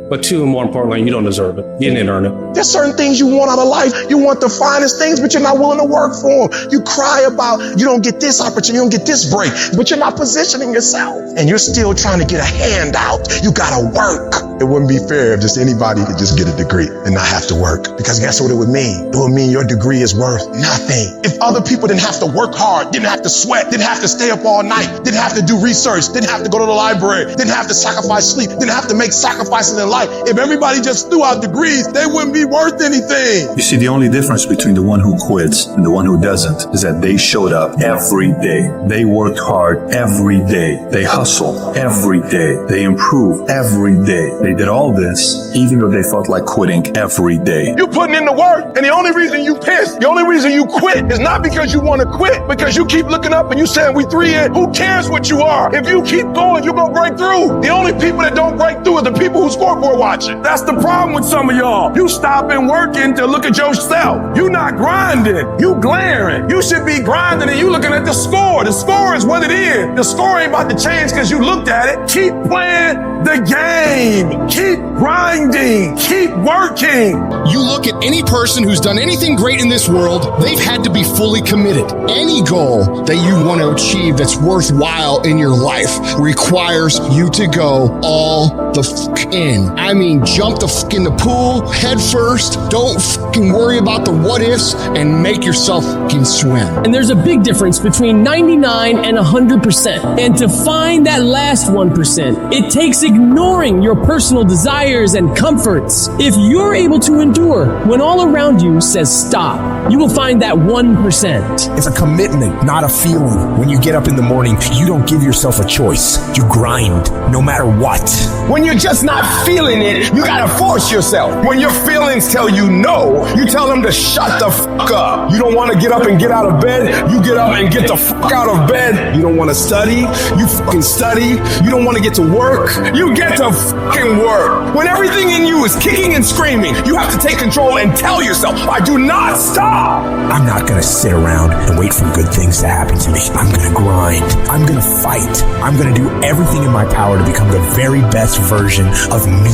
But two, more importantly, you don't deserve it. You didn't earn it. There's certain things you want out of life. You want the finest things, but you're not willing to work for them. You cry about you don't get this opportunity, you don't get this break, but you're not positioning yourself. And you're still trying to get a handout. You gotta work. It wouldn't be fair if just anybody could just get a degree and not have to work. Because guess what it would mean? It would mean your degree is worth nothing. If other people didn't have to work hard, didn't have to sweat, didn't have to stay up all night, didn't have to do research, didn't have to go to the library, didn't have to sacrifice sleep, didn't have to make sacrifices in life, if everybody just threw out degrees, they wouldn't be worth anything. You see, the only difference between the one who quits and the one who doesn't is that they showed up every day. They worked hard every day. They hustled every day. They improved every day. They did all this even though they felt like quitting every day. You putting in the work, and the only reason you pissed, the only reason you quit is not because you want to quit, because you keep looking up and you saying we 3 in. Who cares what you are? If you keep going, you're gonna break through. The only people that don't break through are the people who scoreboard watching. That's the problem with some of y'all. You stopping working to look at yourself. You not grinding. You glaring. You should be grinding and you looking at the score. The score is what it is. The score ain't about to change because you looked at it. Keep playing the game. Keep grinding. Keep working. You look at any person who's done anything great in this world, they've had to be fully committed. Any goal that you want to achieve that's worthwhile in your life requires you to go all the fuck in. I mean, jump the fuck in the pool, head first, don't fucking worry about the what ifs, and make yourself fucking swim. And there's a big difference between 99 and 100%. And to find that last 1%, it takes ignoring your personal desires and comforts. If you're able to endure when all around you says stop, you will find that 1%. It's a commitment, not a feeling. When you get up in the morning, you don't give yourself a choice. You grind, no matter what. When you're just not feeling it, you gotta force yourself. When your feelings tell you no, you tell them to shut the fuck up. You don't want to get up and get out of bed, you get up and get the fuck out of bed. You don't want to study, you fucking study. You don't want to get to work, you get to fucking work. When everything in you is kicking and screaming, you have to take control and tell yourself, I do not stop. I'm not gonna sit around and wait for good things to happen to me. I'm gonna grind. I'm gonna fight. I'm gonna do everything in my power to become the very best version of me.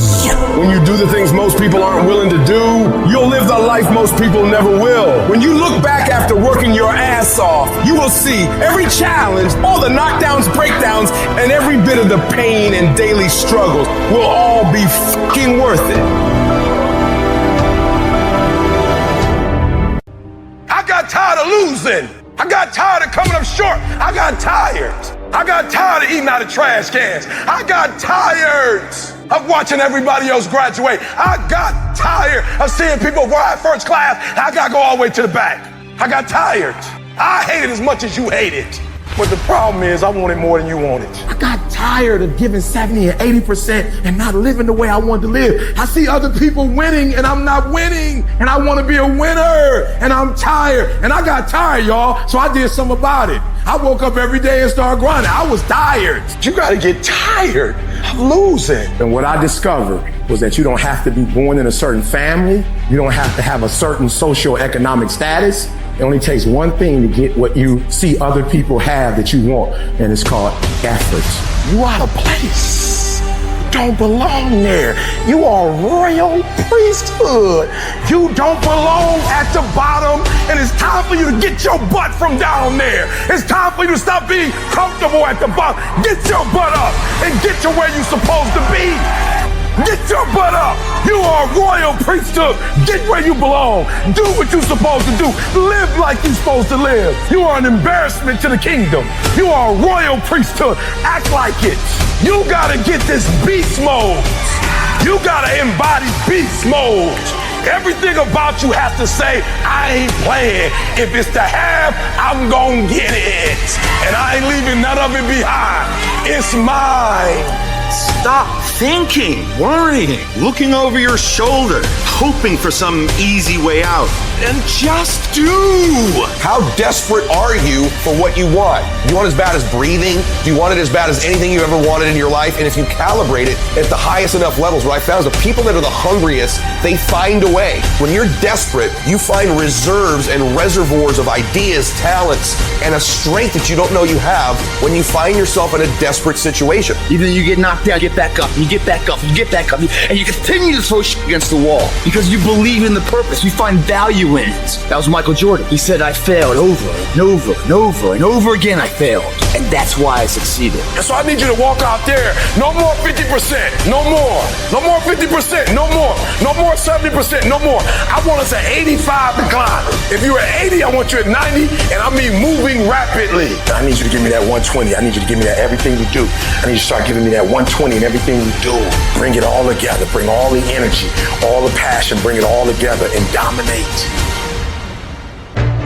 When you do the things most people aren't willing to do, you'll live the life most people never will. When you look back after working your ass off, you will see every challenge, all the knockdowns, breakdowns, and every bit of the pain and daily struggles will all be fucking worth it. I got tired of losing. I got tired of coming up short. I got tired. I got tired of eating out of trash cans. I got tired of watching everybody else graduate. I got tired of seeing people ride first class. I got to go all the way to the back. I got tired. I hate it as much as you hate it. But the problem is I want it more than you want it. I got tired of giving 70 and 80% and not living the way I want to live. I see other people winning and I'm not winning, and I want to be a winner, and I'm tired. And I got tired, y'all, so I did something about it. I woke up every day and started grinding. I was tired. You got to get tired of losing. And what I discovered was that you don't have to be born in a certain family. You don't have to have a certain socioeconomic status. It only takes one thing to get what you see other people have that you want, and it's called effort. You out of place. Don't belong there. You are royal priesthood. You don't belong at the bottom, and it's time for you to get your butt from down there. It's time for you to stop being comfortable at the bottom. Get your butt up and get to where you're supposed to be. Get your butt up. You are royal priesthood. Get where you belong. Do what you're supposed to do. Live like you're supposed to live. You are an embarrassment to the kingdom. You are a royal priesthood. Act like it. You gotta get this beast mode. You gotta embody beast mode. Everything about you has to say, I ain't playing. If it's to have, I'm gonna get it. And I ain't leaving none of it behind. It's mine. Stop thinking, worrying, looking over your shoulder, hoping for some easy way out, and just do. How desperate are you for what you want? Do you want it as bad as breathing? Do you want it as bad as anything you ever wanted in your life? And if you calibrate it at the highest enough levels, what I found is the people that are the hungriest, they find a way. When you're desperate, you find reserves and reservoirs of ideas, talents, and a strength that you don't know you have when you find yourself in a desperate situation. Either you get knocked down, get back up. You get back up, you get back up, and you continue to throw shit against the wall because you believe in the purpose. You find value in it. That was Michael Jordan. He said, I failed over and over and over and over again. I failed, and that's why I succeeded. And so I need you to walk out there. No more 50%. No more. No more 50%. No more. No more 70%. No more. I want us at 85 to climb. If you're at 80, I want you at 90, and I mean moving rapidly. I need you to give me that 120. I need you to give me that everything you do. I need you to start giving me that 120 in everything you do. Bring it all together. Bring all the energy, all the passion. Bring it all together and dominate.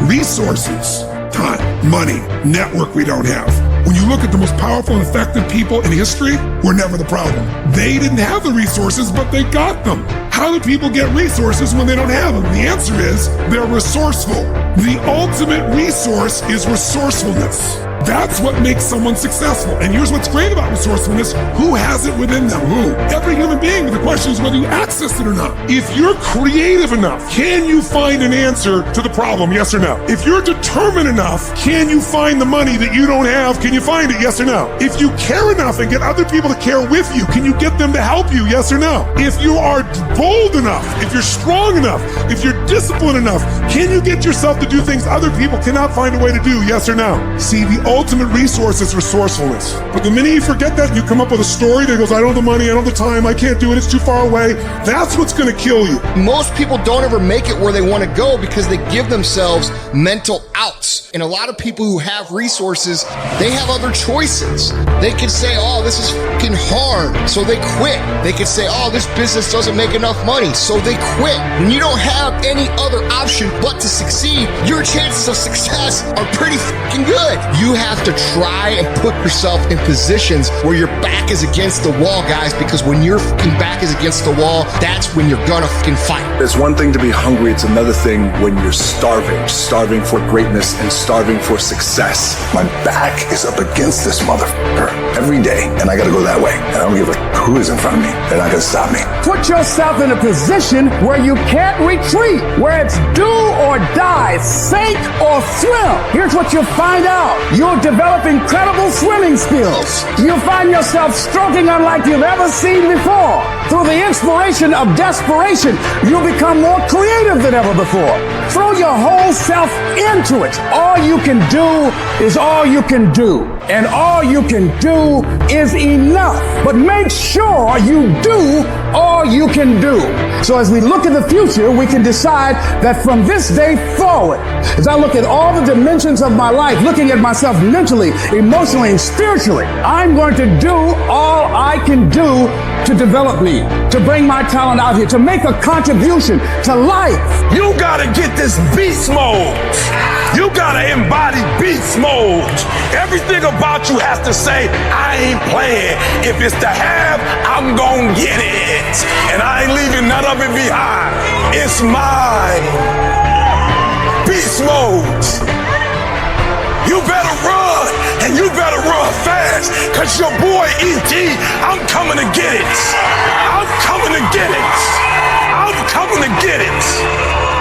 Resources, time, money, network we don't have. When you look at the most powerful and effective people in history, we're never the problem. They didn't have the resources, but they got them. How do people get resources when they don't have them? The answer is they're resourceful. The ultimate resource is resourcefulness. That's what makes someone successful. And here's what's great about resourcefulness. Who has it within them? Who? Every human being. But the question is whether you access it or not. If you're creative enough, can you find an answer to the problem? Yes or no? If you're determined enough, can you find the money that you don't have? Can you find it? Yes or no? If you care enough and get other people to care with you, can you get them to help you? Yes or no? If you are bold enough, if you're strong enough, if you're disciplined enough, can you get yourself to do things other people cannot find a way to do? Yes or no? See, the ultimate resource is resourcefulness. But the minute you forget that, you come up with a story that goes, I don't have the money, I don't have the time, I can't do it, it's too far away. That's what's going to kill you. Most people don't ever make it where they want to go because they give themselves mental outs. And a lot of people who have resources, they have other choices. They can say, oh, this is fucking hard, so they quit. They can say, oh, this business doesn't make enough money, so they quit. When you don't have any other option but to succeed, your chances of success are pretty fucking good. You have to try and put yourself in positions where your back is against the wall, guys, because when your fucking back is against the wall, that's when you're gonna fucking fight. It's one thing to be hungry, it's another thing when you're starving for greatness and starving for success. My back is up against this motherfucker every day, and I gotta go that way. And I don't give a who is in front of me. They're not gonna stop me. Put yourself in a position where you can't retreat, where it's do or die, sink or swim. Here's what you'll find out. You'll develop incredible swimming skills. You'll find yourself stroking unlike you've ever seen before. Through the inspiration of desperation, you'll become more creative than ever before. Throw your whole self into it. All you can do is all you can do. And all you can do is enough. But make sure you do all you can do. So as we look at the future, we can decide that from this day forward, as I look at all the dimensions of my life, looking at myself mentally, emotionally, and spiritually, I'm going to do all I can do to develop me, to bring my talent out here, to make a contribution to life. You gotta get this beast mode. You gotta embody beast mode. Everything about you has to say, I ain't playing. If it's to have, I'm gonna get it. And I ain't leaving none of it behind. It's mine. Beast mode. You better run, and you better run fast, cause your boy E.T., I'm coming to get it. I'm coming to get it. I'm coming to get it.